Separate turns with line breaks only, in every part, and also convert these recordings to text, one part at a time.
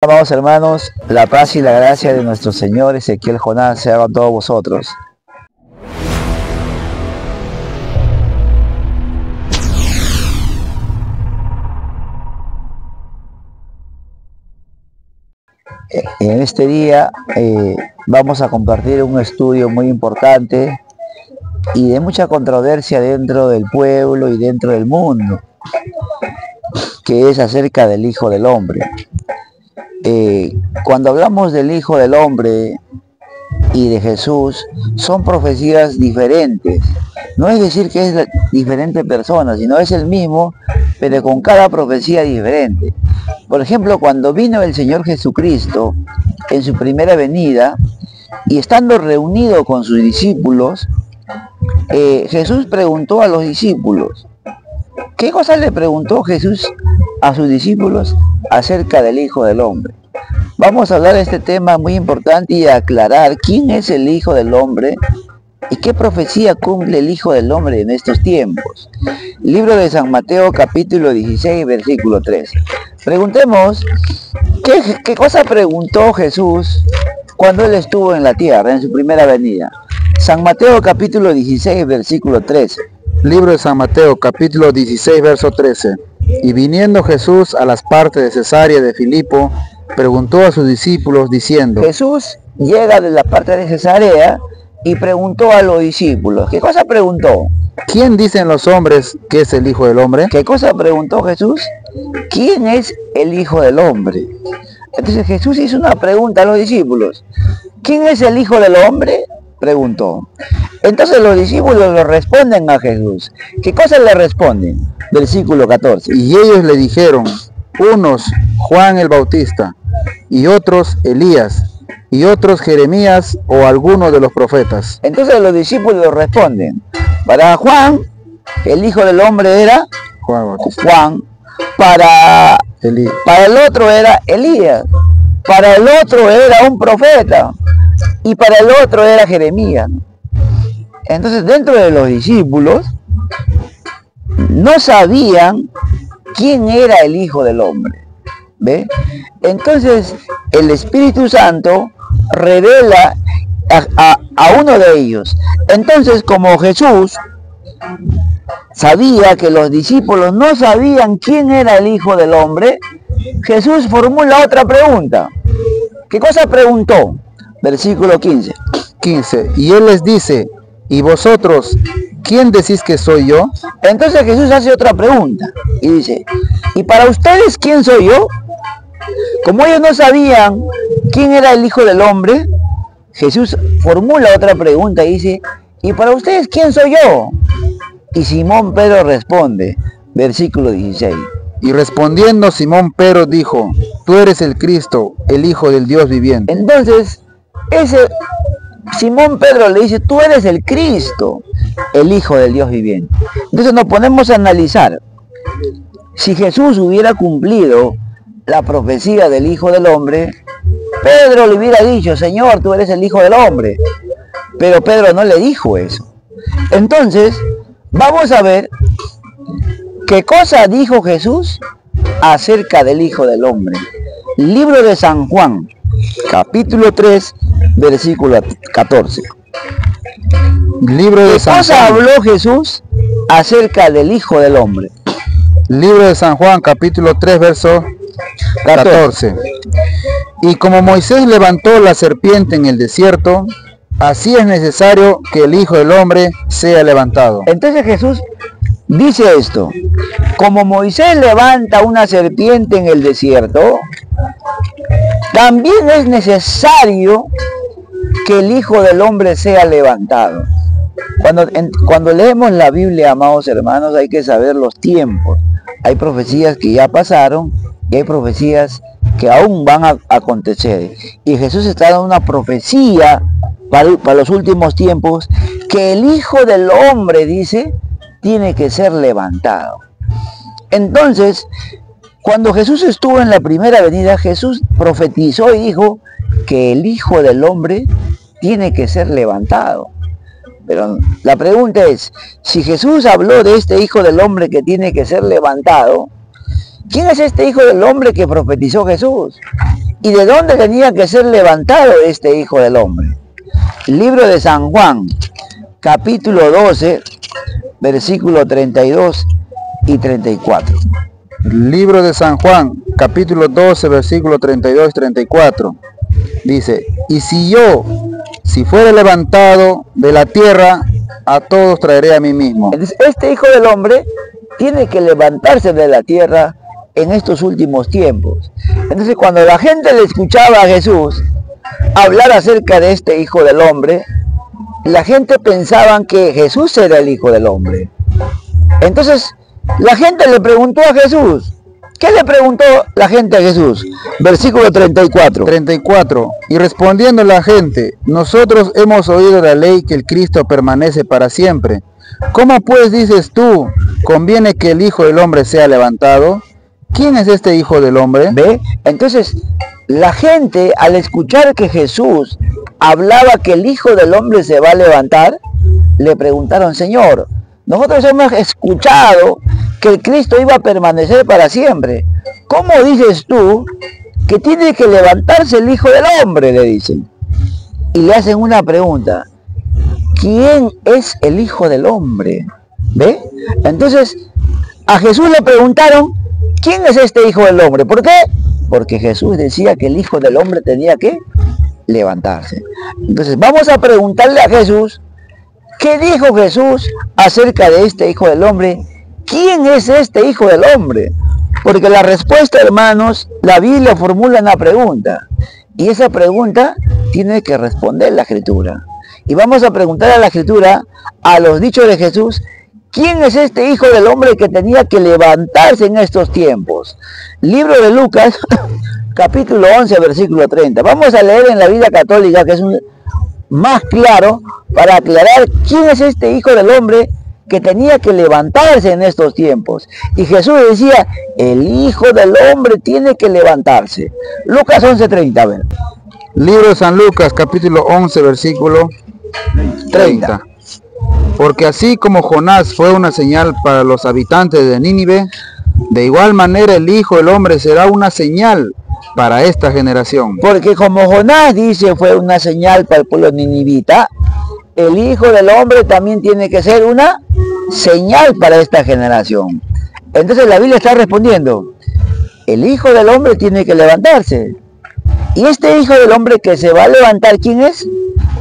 Amados hermanos, la paz y la gracia de nuestro Señor Ezequiel Jonás sea con todos vosotros. En este día vamos a compartir un estudio muy importante y de mucha controversia dentro del pueblo y dentro del mundo, que es acerca del Hijo del Hombre. Cuando hablamos del Hijo del Hombre y de Jesús, son profecías diferentes. No es decir que es diferente persona, sino es el mismo, pero con cada profecía diferente. Por ejemplo, cuando vino el Señor Jesucristo en su primera venida, y estando reunido con sus discípulos, Jesús preguntó a los discípulos. ¿Qué cosa le preguntó Jesús a sus discípulos acerca del Hijo del Hombre? Vamos a hablar de este tema muy importante y aclarar quién es el Hijo del Hombre y qué profecía cumple el Hijo del Hombre en estos tiempos. Libro de San Mateo, capítulo 16, versículo 13. Preguntemos, ¿qué cosa preguntó Jesús cuando Él estuvo en la tierra, en su primera venida? San Mateo, capítulo 16, versículo 13.
Libro de San Mateo, capítulo 16, verso 13. Y viniendo Jesús a las partes de Cesarea de Filipo, preguntó a sus discípulos diciendo...
Jesús llega de la parte de Cesarea y preguntó a los discípulos. ¿Qué cosa preguntó?
¿Quién dicen los hombres que es el Hijo del Hombre?
¿Qué cosa preguntó Jesús? ¿Quién es el Hijo del Hombre? Entonces Jesús hizo una pregunta a los discípulos. ¿Quién es el Hijo del Hombre? Preguntó. Entonces los discípulos le responden a Jesús. ¿Qué cosa le responden? Versículo 14.
Y ellos le dijeron, unos Juan el Bautista, y otros Elías, y otros Jeremías o alguno de los profetas.
Entonces los discípulos responden. Para Juan, el Hijo del Hombre era Juan. Para el otro era Elías. Para el otro era un profeta. Y para el otro era Jeremías. Entonces dentro de los discípulos no sabían quién era el Hijo del Hombre. ¿Ve? Entonces el Espíritu Santo revela a uno de ellos. Entonces, como Jesús sabía que los discípulos no sabían quién era el Hijo del Hombre, Jesús formula otra pregunta. ¿Qué cosa preguntó? Versículo 15.
Y él les dice, ¿y vosotros quién decís que soy yo?
Entonces Jesús hace otra pregunta y dice, ¿y para ustedes quién soy yo? Como ellos no sabían quién era el Hijo del Hombre, Jesús formula otra pregunta y dice, ¿y para ustedes quién soy yo? Y Simón Pedro responde, versículo 16.
Y respondiendo Simón Pedro dijo, tú eres el Cristo, el Hijo del Dios viviente.
Entonces, Simón Pedro le dice, tú eres el Cristo, el Hijo del Dios viviente. Entonces nos ponemos a analizar, si Jesús hubiera cumplido la profecía del Hijo del Hombre, Pedro le hubiera dicho, Señor, tú eres el Hijo del Hombre. Pero Pedro no le dijo eso. Entonces, vamos a ver qué cosa dijo Jesús acerca del Hijo del Hombre. Libro de San Juan, capítulo 3, versículo 14.
Libro de San Juan.
¿Qué cosa habló Jesús acerca del Hijo del Hombre?
Libro de San Juan, capítulo 3, verso 14. Y como Moisés levantó la serpiente en el desierto, así es necesario que el Hijo del Hombre sea levantado.
Entonces Jesús dice esto, como Moisés levanta una serpiente en el desierto, también es necesario que el Hijo del Hombre sea levantado. Cuando leemos la Biblia, amados hermanos, hay que saber los tiempos. Hay profecías que ya pasaron y hay profecías que aún van a acontecer. Y Jesús está dando una profecía para los últimos tiempos, que el Hijo del Hombre, dice, tiene que ser levantado. Entonces, cuando Jesús estuvo en la primera venida, Jesús profetizó y dijo que el Hijo del Hombre tiene que ser levantado. Pero la pregunta es, si Jesús habló de este Hijo del Hombre que tiene que ser levantado, ¿quién es este Hijo del Hombre que profetizó Jesús? ¿Y de dónde tenía que ser levantado este Hijo del Hombre? Libro de San Juan, capítulo 12, versículo 32 y 34.
Libro de San Juan, capítulo 12, versículo 32 y 34. Dice, y si fuere levantado de la tierra, a todos traeré a mí mismo.
Entonces, este Hijo del Hombre tiene que levantarse de la tierra en estos últimos tiempos. Entonces, cuando la gente le escuchaba a Jesús hablar acerca de este Hijo del Hombre, la gente pensaba que Jesús era el Hijo del Hombre. Entonces, la gente le preguntó a Jesús. ¿Qué le preguntó la gente a Jesús? Versículo 34.
34. Y respondiendo la gente, nosotros hemos oído la ley que el Cristo permanece para siempre. ¿Cómo pues dices tú, conviene que el Hijo del Hombre sea levantado? ¿Quién es este Hijo del Hombre?
¿Ve? Entonces, la gente al escuchar que Jesús hablaba que el Hijo del Hombre se va a levantar, le preguntaron, Señor, nosotros hemos escuchado que el Cristo iba a permanecer para siempre. ¿Cómo dices tú que tiene que levantarse el Hijo del Hombre? Le dicen. Y le hacen una pregunta. ¿Quién es el Hijo del Hombre? ¿Ve? Entonces, a Jesús le preguntaron, ¿quién es este Hijo del Hombre? ¿Por qué? Porque Jesús decía que el Hijo del Hombre tenía que levantarse. Entonces, vamos a preguntarle a Jesús, ¿qué dijo Jesús acerca de este Hijo del Hombre? ¿Quién es este Hijo del Hombre? Porque la respuesta, hermanos, la Biblia formula una pregunta. Y esa pregunta tiene que responder la Escritura. Y vamos a preguntar a la Escritura, a los dichos de Jesús, ¿quién es este Hijo del Hombre que tenía que levantarse en estos tiempos? Libro de Lucas, capítulo 11, versículo 30. Vamos a leer en la Biblia católica, que es más claro, para aclarar quién es este Hijo del Hombre que tenía que levantarse en estos tiempos. Y Jesús decía, el Hijo del Hombre tiene que levantarse. Lucas 11:30, a ver.
Libro de San Lucas, capítulo 11, versículo 30. Porque así como Jonás fue una señal para los habitantes de Nínive, de igual manera el Hijo del Hombre será una señal para esta generación.
Porque como Jonás dice fue una señal para el pueblo ninivita, el Hijo del Hombre también tiene que ser una señal para esta generación. Entonces la Biblia está respondiendo, el Hijo del Hombre tiene que levantarse. Y este Hijo del Hombre que se va a levantar, ¿quién es?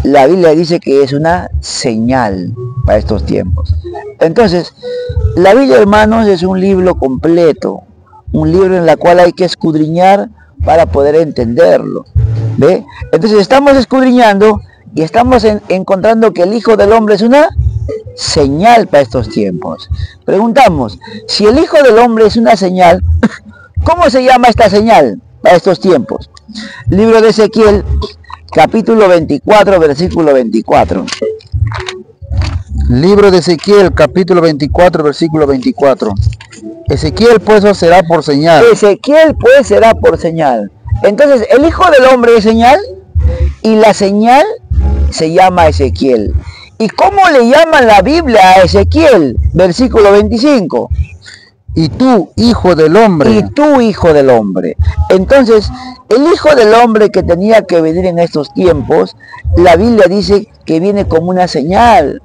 La Biblia dice que es una señal para estos tiempos. Entonces, la Biblia, hermanos, es un libro completo, un libro en el cual hay que escudriñar para poder entenderlo. ¿Ve? Entonces estamos escudriñando y estamos encontrando que el Hijo del Hombre es una señal para estos tiempos. Preguntamos, si el Hijo del Hombre es una señal, ¿cómo se llama esta señal para estos tiempos? Libro de Ezequiel, capítulo 24, versículo 24.
Libro de Ezequiel, capítulo 24, versículo 24. Ezequiel pues os será por señal.
Ezequiel pues será por señal. Entonces, el Hijo del Hombre es señal y la señal se llama Ezequiel. ¿Y cómo le llama la Biblia a Ezequiel? Versículo 25.
Y tú, Hijo del Hombre.
Y tú, Hijo del Hombre. Entonces, el Hijo del Hombre que tenía que venir en estos tiempos, la Biblia dice que viene como una señal.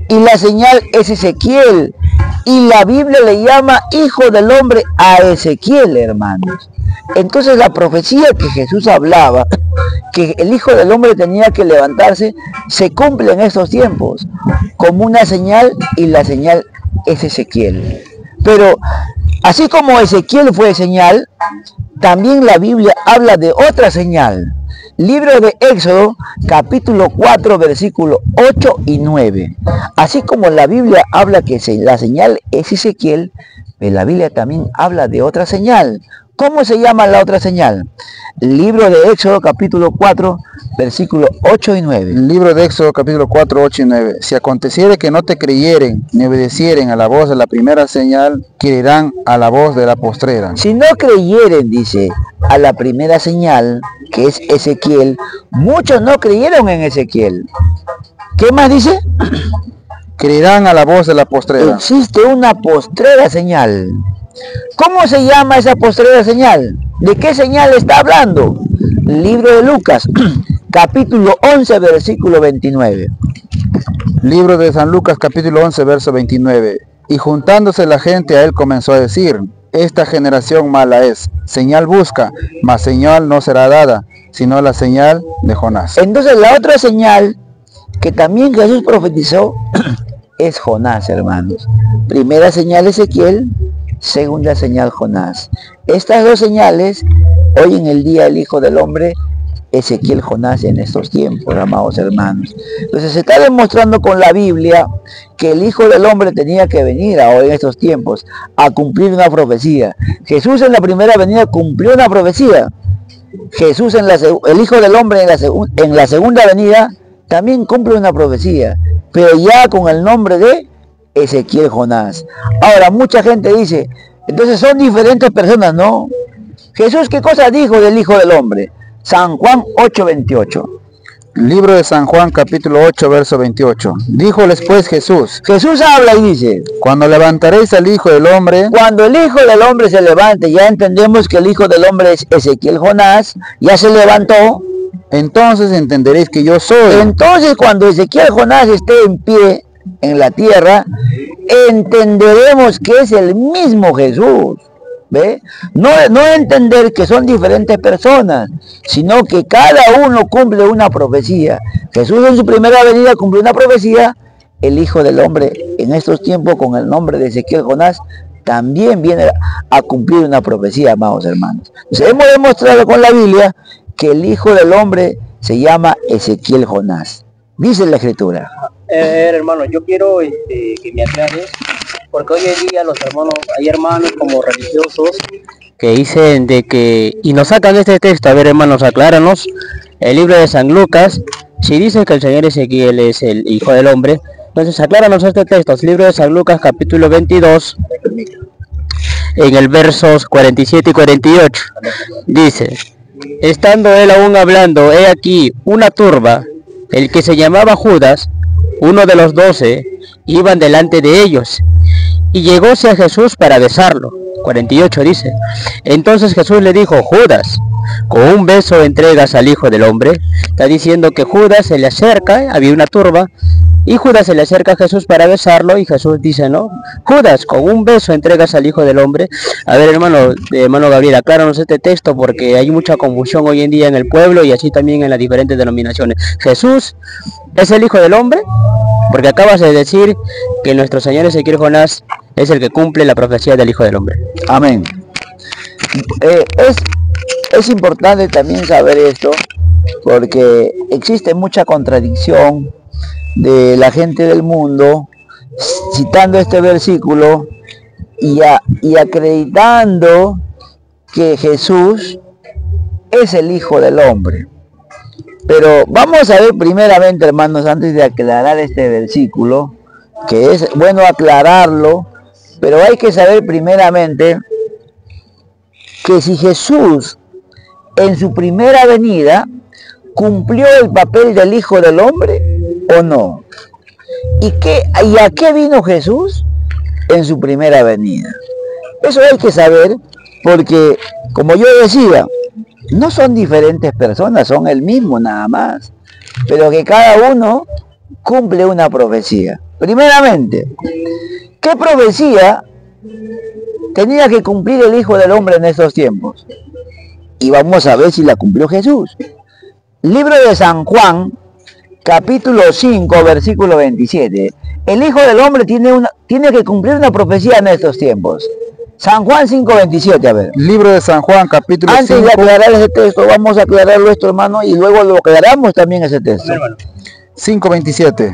Y la señal es Ezequiel. Y la Biblia le llama Hijo del Hombre a Ezequiel, hermanos. Entonces la profecía que Jesús hablaba, que el Hijo del Hombre tenía que levantarse, se cumple en estos tiempos, como una señal, y la señal es Ezequiel. Pero así como Ezequiel fue señal, también la Biblia habla de otra señal. Libro de Éxodo, capítulo 4, versículos 8 y 9. Así como la Biblia habla que la señal es Ezequiel, la Biblia también habla de otra señal. ¿Cómo se llama la otra señal? Libro de Éxodo, capítulo 4, versículos 8 y 9.
Libro de Éxodo, capítulo 4, 8 y 9. Si aconteciere que no te creyeren ni obedecieren a la voz de la primera señal, creerán a la voz de la postrera.
Si no creyeren, dice, a la primera señal, que es Ezequiel, muchos no creyeron en Ezequiel. ¿Qué más dice?
Creerán a la voz de la postrera.
Existe una postrera señal. ¿Cómo se llama esa postrera señal? ¿De qué señal está hablando? Libro de Lucas, capítulo 11, versículo 29.
Libro de San Lucas, capítulo 11, verso 29. Y juntándose la gente a él comenzó a decir: esta generación mala es, señal busca, mas señal no será dada, sino la señal de Jonás.
Entonces la otra señal que también Jesús profetizó es Jonás, hermanos. Primera señal Ezequiel, segunda señal Jonás. Estas dos señales, hoy en el día del Hijo del Hombre, Ezequiel, Jonás en estos tiempos, amados hermanos. Entonces se está demostrando con la Biblia que el Hijo del Hombre tenía que venir ahora en estos tiempos a cumplir una profecía. Jesús en la primera venida cumplió una profecía. Jesús, el Hijo del Hombre en la segunda venida, también cumple una profecía, pero ya con el nombre de Ezequiel, Jonás. Ahora, mucha gente dice, entonces son diferentes personas, ¿no? Jesús, ¿qué cosa dijo del Hijo del Hombre? San Juan 8:28.
Libro de San Juan, capítulo 8, verso 28. Díjoles pues Jesús.
Jesús habla y dice:
cuando levantaréis al Hijo del Hombre.
Cuando el Hijo del Hombre se levante, ya entendemos que el Hijo del Hombre es Ezequiel, Jonás, ya se levantó.
Entonces entenderéis que yo soy.
Entonces cuando Ezequiel, Jonás esté en pie en la tierra, entenderemos que es el mismo Jesús. ¿Ve? No entender que son diferentes personas, sino que cada uno cumple una profecía. Jesús en su primera venida cumplió una profecía. El Hijo del Hombre en estos tiempos con el nombre de Ezequiel, Jonás, también viene a cumplir una profecía, amados hermanos. Entonces, hemos demostrado con la Biblia que el Hijo del Hombre se llama Ezequiel, Jonás. Dice la Escritura.
Hermano, yo quiero que me aclares, porque hoy en día hay hermanos como religiosos que dicen de que, y nos sacan este texto. A ver, hermanos, acláranos, el libro de San Lucas, si dice que el Señor Ezequiel es el Hijo del Hombre, entonces acláranos este texto, el libro de San Lucas, capítulo 22, en el versos 47 y 48, dice: estando él aún hablando, he aquí una turba, el que se llamaba Judas, uno de los 12, iban delante de ellos, y llegóse a Jesús para besarlo. 48 dice: entonces Jesús le dijo: Judas, con un beso entregas al Hijo del Hombre. Está diciendo que Judas se le acerca, había una turba, y Judas se le acerca a Jesús para besarlo, y Jesús dice: no, Judas, con un beso entregas al Hijo del Hombre. A ver, hermano Gabriel, acláranos este texto, porque hay mucha confusión hoy en día en el pueblo y así también en las diferentes denominaciones. ¿Jesús es el Hijo del Hombre? Porque acabas de decir que nuestro Señor Ezequiel, Jonás es el que cumple la profecía del Hijo del Hombre.
Amén. Es importante también saber esto, porque existe mucha contradicción de la gente del mundo citando este versículo y acreditando que Jesús es el Hijo del Hombre. Pero vamos a ver primeramente, hermanos, antes de aclarar este versículo, que es bueno aclararlo, pero hay que saber primeramente que si Jesús en su primera venida cumplió el papel del Hijo del Hombre o no. ¿Y a qué vino Jesús en su primera venida? Eso hay que saber, porque, como yo decía, no son diferentes personas, son el mismo nada más, pero que cada uno cumple una profecía. Primeramente, ¿qué profecía tenía que cumplir el Hijo del Hombre en estos tiempos? Y vamos a ver si la cumplió Jesús. Libro de San Juan, capítulo 5, versículo 27. El Hijo del Hombre tiene que cumplir una profecía en estos tiempos. San Juan 5:27, a ver.
Libro de San Juan, capítulo 5.
Antes de aclarar ese texto, vamos a aclararlo esto, hermano, y luego lo aclaramos también ese texto.
5:27.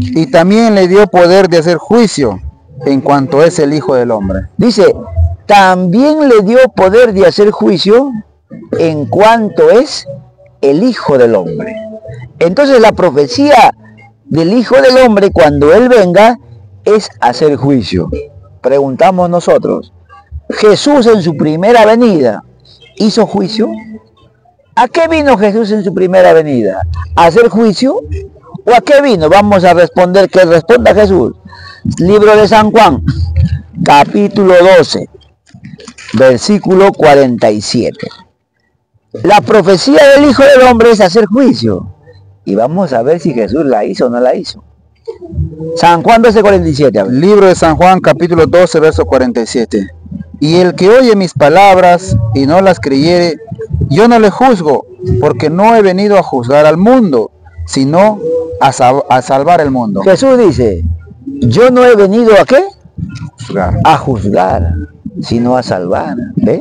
Y también le dio poder de hacer juicio en cuanto es el Hijo del Hombre.
Dice, también le dio poder de hacer juicio en cuanto es el Hijo del Hombre. Entonces la profecía del Hijo del Hombre cuando Él venga es hacer juicio. Preguntamos nosotros, ¿Jesús en su primera venida hizo juicio? ¿A qué vino Jesús en su primera venida? ¿A hacer juicio? ¿O a qué vino? Vamos a responder, que responda Jesús. Libro de San Juan, capítulo 12, versículo 47. La profecía del Hijo del Hombre es hacer juicio. Y vamos a ver si Jesús la hizo o no la hizo. San Juan 12:47. A ver.
Libro de San Juan, capítulo 12, verso 47. Y el que oye mis palabras y no las creyere, yo no le juzgo, porque no he venido a juzgar al mundo, sino a salvar el mundo.
Jesús dice, yo no he venido ¿a qué?
Juzgar.
A juzgar, sino a salvar. ¿Ve?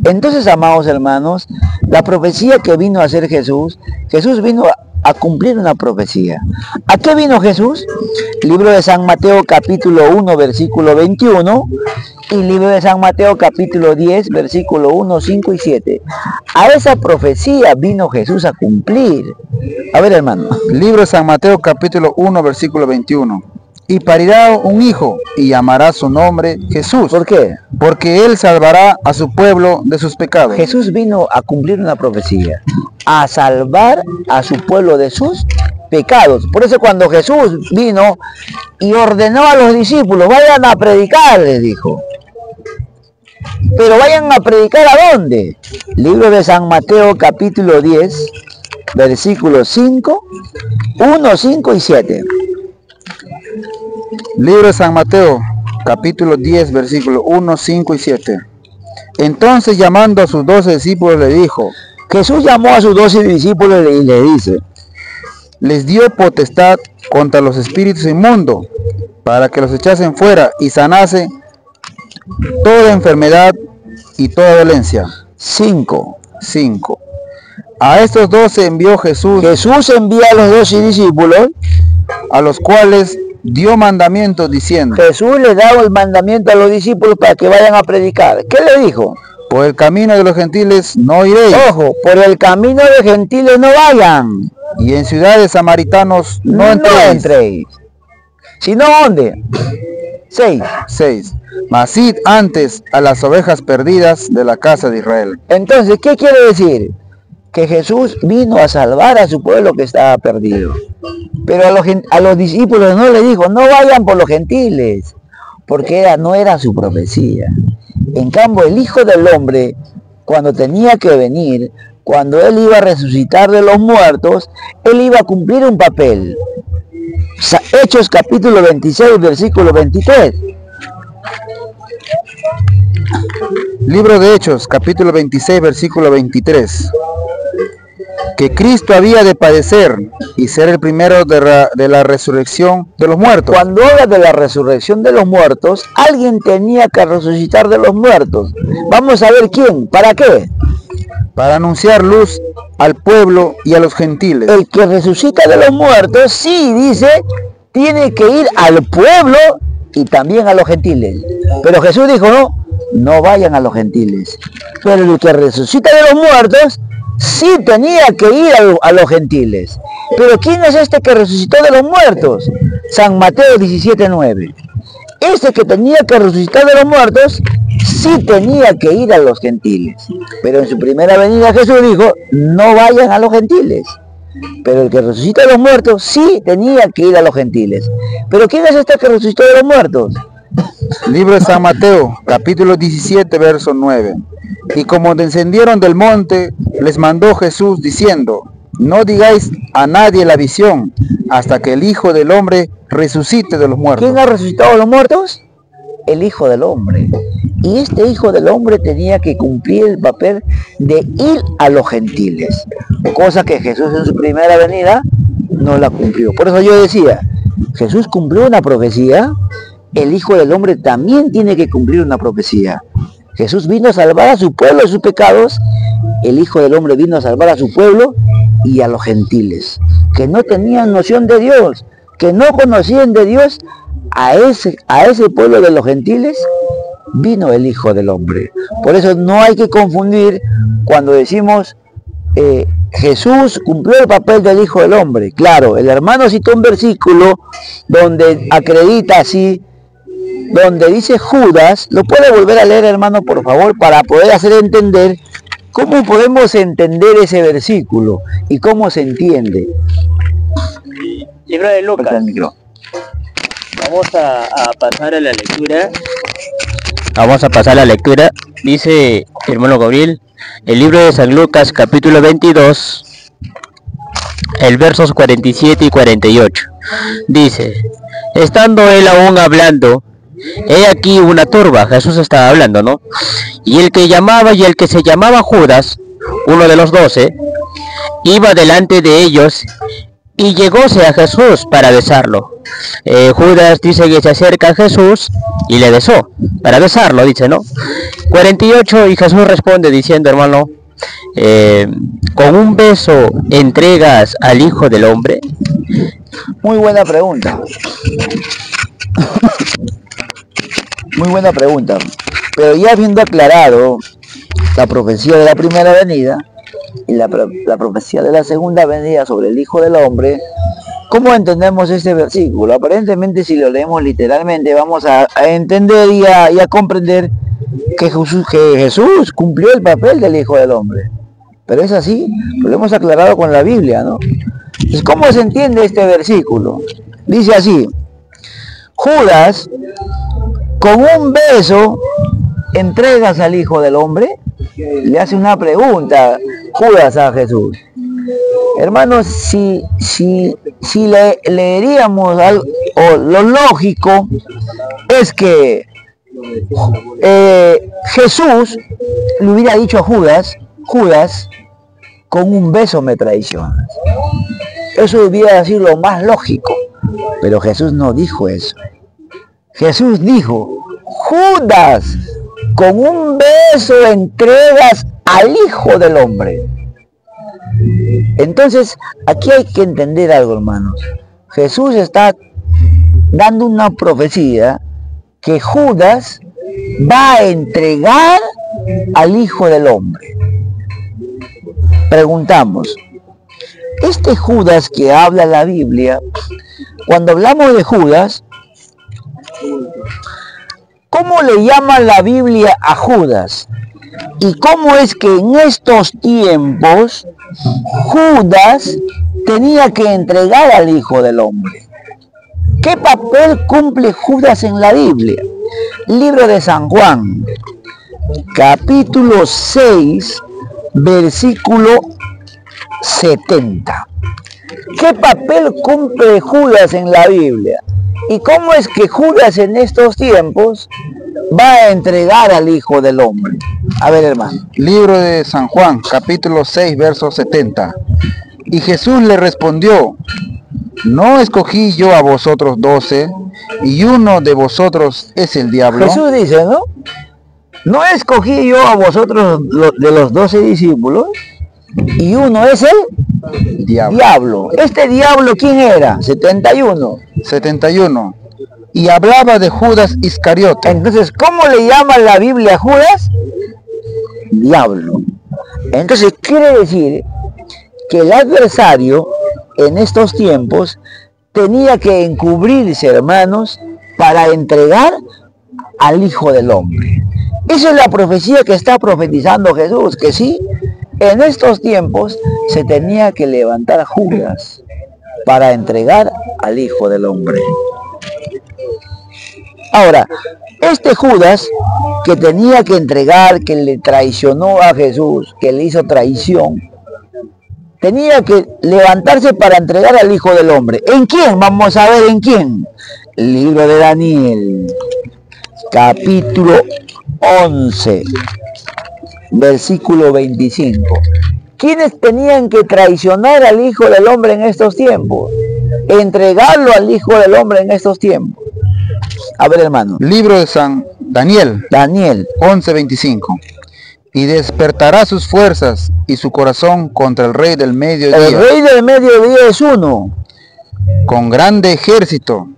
Entonces, amados hermanos, la profecía que vino a hacer Jesús vino a cumplir una profecía. ¿A qué vino Jesús? Libro de San Mateo capítulo 1 versículo 21 y libro de San Mateo capítulo 10 versículo 1, 5 y 7. A esa profecía vino Jesús a cumplir. A ver, hermano.
Libro de San Mateo capítulo 1 versículo 21. Y parirá un hijo y llamará su nombre Jesús.
¿Por qué?
Porque él salvará a su pueblo de sus pecados.
Jesús vino a cumplir una profecía, a salvar a su pueblo de sus pecados. Por eso cuando Jesús vino y ordenó a los discípulos, vayan a predicar, les dijo. Pero vayan a predicar ¿a dónde? Libro de San Mateo capítulo 10, versículos 5, 1, 5 y 7.
Libro de San Mateo, capítulo 10, versículos 1, 5 y 7. Entonces llamando a sus 12 discípulos le dijo,
Jesús llamó a sus 12 discípulos y le dice,
les dio potestad contra los espíritus inmundos, para que los echasen fuera y sanase toda enfermedad y toda dolencia. 5. A estos 12 envió Jesús.
Jesús envía a los 12 discípulos,
a los cuales dio mandamientos diciendo.
Jesús le daba el mandamiento a los discípulos para que vayan a predicar. ¿Qué le dijo?
Por el camino de los gentiles no iréis.
Ojo, por el camino de gentiles no vayan.
Y en ciudades samaritanos no entréis.
¿Sino dónde? 6.
Mas id antes a las ovejas perdidas de la casa de Israel.
Entonces, ¿qué quiere decir? Que Jesús vino a salvar a su pueblo que estaba perdido. Pero a los discípulos no le dijo, no vayan por los gentiles, porque no era su profecía. En cambio, el Hijo del Hombre, cuando tenía que venir, cuando Él iba a resucitar de los muertos, Él iba a cumplir un papel. Hechos capítulo 26, versículo 23.
Libro de Hechos, capítulo 26, versículo 23. Que Cristo había de padecer y ser el primero de la resurrección de los muertos.
Cuando habla de la resurrección de los muertos, alguien tenía que resucitar de los muertos. Vamos a ver quién, ¿para qué?
Para anunciar luz al pueblo y a los gentiles.
El que resucita de los muertos, sí, dice, tiene que ir al pueblo y también a los gentiles. Pero Jesús dijo, no vayan a los gentiles. Pero el que resucita de los muertos, sí tenía que ir a los gentiles. Pero ¿quién es este que resucitó de los muertos? San Mateo 17:9. Este que tenía que resucitar de los muertos, sí tenía que ir a los gentiles. Pero en su primera venida Jesús dijo, no vayan a los gentiles. Pero el que resucita de los muertos, sí tenía que ir a los gentiles. Pero ¿quién es este que resucitó de los muertos?
Libro de San Mateo, capítulo 17, verso 9. Y como descendieron del monte, les mandó Jesús diciendo, no digáis a nadie la visión, hasta que el Hijo del Hombre resucite de los muertos.
¿Quién ha resucitado de los muertos? El Hijo del Hombre. Y este Hijo del Hombre tenía que cumplir el papel de ir a los gentiles, cosa que Jesús en su primera venida no la cumplió. Por eso yo decía, Jesús cumplió una profecía, el Hijo del Hombre también tiene que cumplir una profecía. Jesús vino a salvar a su pueblo de sus pecados, el Hijo del Hombre vino a salvar a su pueblo y a los gentiles, que no tenían noción de Dios, que no conocían de Dios. A ese pueblo de los gentiles vino el Hijo del Hombre. Por eso no hay que confundir cuando decimos Jesús cumplió el papel del Hijo del Hombre. Claro, el hermano citó un versículo donde acredita así, donde dice Judas. Lo puede volver a leer, hermano, por favor, para poder hacer entender cómo podemos entender ese versículo y cómo se entiende.
Libro de Lucas. Vamos a pasar a la lectura. Dice hermano Gabriel, El libro de San Lucas, capítulo 22, el versos 47 y 48. Dice, estando él aún hablando, he aquí una turba, Jesús estaba hablando, ¿no? Y el que se llamaba Judas, uno de los 12, iba delante de ellos y llegóse a Jesús para besarlo. Judas dice que se acerca a Jesús y le besó, para besarlo, dice, ¿no? 48, y Jesús responde diciendo, hermano, ¿con un beso entregas al Hijo del Hombre?
Muy buena pregunta. Muy buena pregunta. Pero ya habiendo aclarado la profecía de la primera venida y la profecía de la segunda venida sobre el Hijo del Hombre, ¿cómo entendemos este versículo? Aparentemente, si lo leemos literalmente, vamos a entender y a comprender que Jesús cumplió el papel del Hijo del Hombre. Pero es así, lo hemos aclarado con la Biblia, ¿no? Entonces, ¿cómo se entiende este versículo? Dice así, Judas, con un beso, entregas al Hijo del Hombre. Le hace una pregunta Judas a Jesús. Hermanos, si leeríamos algo, o lo lógico es que Jesús le hubiera dicho a Judas, con un beso me traicionas. Eso hubiera sido lo más lógico, pero Jesús no dijo eso. Jesús dijo, Judas, con un beso entregas al Hijo del Hombre. Entonces, aquí hay que entender algo, hermanos. Jesús está dando una profecía que Judas va a entregar al Hijo del Hombre. Preguntamos, este Judas que habla la Biblia, cuando hablamos de Judas, ¿cómo le llama la Biblia a Judas? ¿Y cómo es que en estos tiempos Judas tenía que entregar al Hijo del Hombre? ¿Qué papel cumple Judas en la Biblia? Libro de San Juan, capítulo 6, versículo 70. ¿Qué papel cumple Judas en la Biblia? ¿Y cómo es que Judas en estos tiempos va a entregar al Hijo del Hombre? A ver, hermano.
Libro de San Juan, capítulo 6, verso 70. Y Jesús le respondió, ¿no escogí yo a vosotros 12, y uno de vosotros es el diablo?
Jesús dice, ¿no? ¿No escogí yo a vosotros de los 12 discípulos? Y uno es el diablo. ¿Este diablo quién era? 71.
71. Y hablaba de Judas Iscariote.
Entonces, ¿cómo le llama la Biblia a Judas? Diablo. Entonces, quiere decir que el adversario en estos tiempos tenía que encubrirse, hermanos, para entregar al Hijo del Hombre. Esa es la profecía que está profetizando Jesús, que sí, en estos tiempos se tenía que levantar Judas para entregar al Hijo del Hombre. Ahora, este Judas que tenía que entregar, que le traicionó a Jesús, que le hizo traición, tenía que levantarse para entregar al Hijo del Hombre. ¿En quién? Vamos a ver en quién. El libro de Daniel, capítulo 11, versículo 25. ¿Quiénes tenían que traicionar al Hijo del Hombre en estos tiempos? Entregarlo al Hijo del Hombre en estos tiempos. A ver, hermano.
Libro de San Daniel, 11:25. Y despertará sus fuerzas y su corazón contra el rey del mediodía.
El rey del mediodía es uno.
Con grande ejército.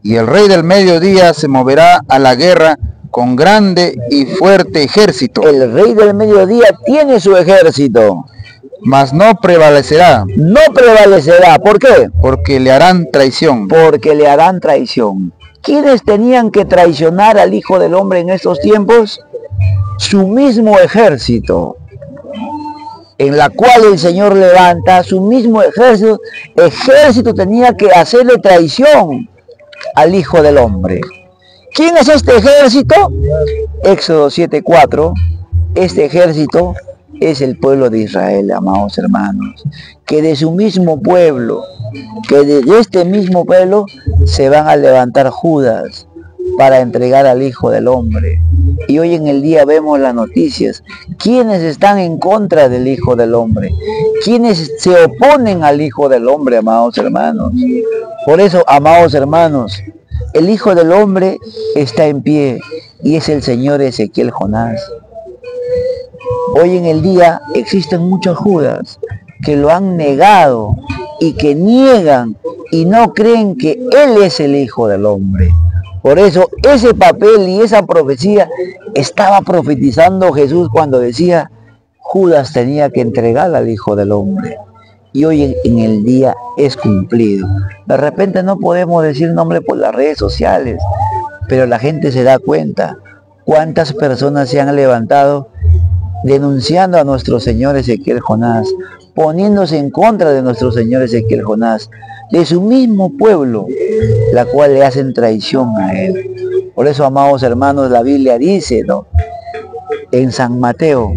Y el rey del mediodía se moverá a la guerra con grande y fuerte ejército.
El rey del mediodía tiene su ejército.
Mas no prevalecerá.
No prevalecerá. ¿Por qué?
Porque le harán traición.
Porque le harán traición. ¿Quiénes tenían que traicionar al Hijo del Hombre en estos tiempos? Su mismo ejército, en la cual el Señor levanta, su mismo ejército tenía que hacerle traición al Hijo del Hombre. ¿Quién es este ejército? Éxodo 7:4. Este ejército es el pueblo de Israel, amados hermanos, que de su mismo pueblo, que de este mismo pueblo se van a levantar Judas para entregar al Hijo del Hombre. Y hoy en el día vemos las noticias, quienes están en contra del Hijo del Hombre, quienes se oponen al Hijo del Hombre, amados hermanos. Por eso, amados hermanos, el Hijo del Hombre está en pie y es el Señor Ezequiel Jonás. Hoy en el día existen muchos Judas que lo han negado y que niegan y no creen que Él es el Hijo del Hombre. Por eso ese papel y esa profecía estaba profetizando Jesús cuando decía Judas tenía que entregar al Hijo del Hombre. Y hoy en el día es cumplido. De repente no podemos decir nombre por las redes sociales, pero la gente se da cuenta cuántas personas se han levantado denunciando a nuestro Señor Ezequiel Jonás, poniéndose en contra de nuestro Señor Ezequiel Jonás, de su mismo pueblo, la cual le hacen traición a él. Por eso, amados hermanos, la Biblia dice, ¿no?, en San Mateo,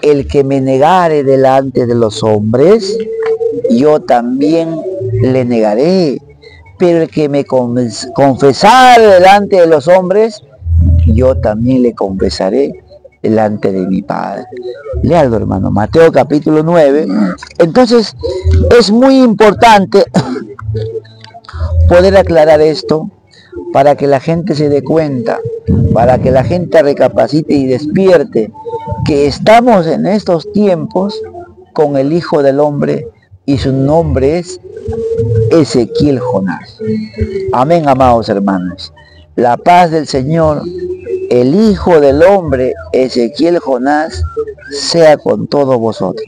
el que me negare delante de los hombres, yo también le negaré, pero el que me confesare delante de los hombres, yo también le confesaré delante de mi Padre. Léalo, hermano, Mateo capítulo 9. Entonces, es muy importante poder aclarar esto para que la gente se dé cuenta, para que la gente recapacite y despierte que estamos en estos tiempos con el Hijo del Hombre y su nombre es Ezequiel Jonás. Amén, amados hermanos. La paz del Señor, el Hijo del Hombre, Ezequiel Jonás, sea con todos vosotros.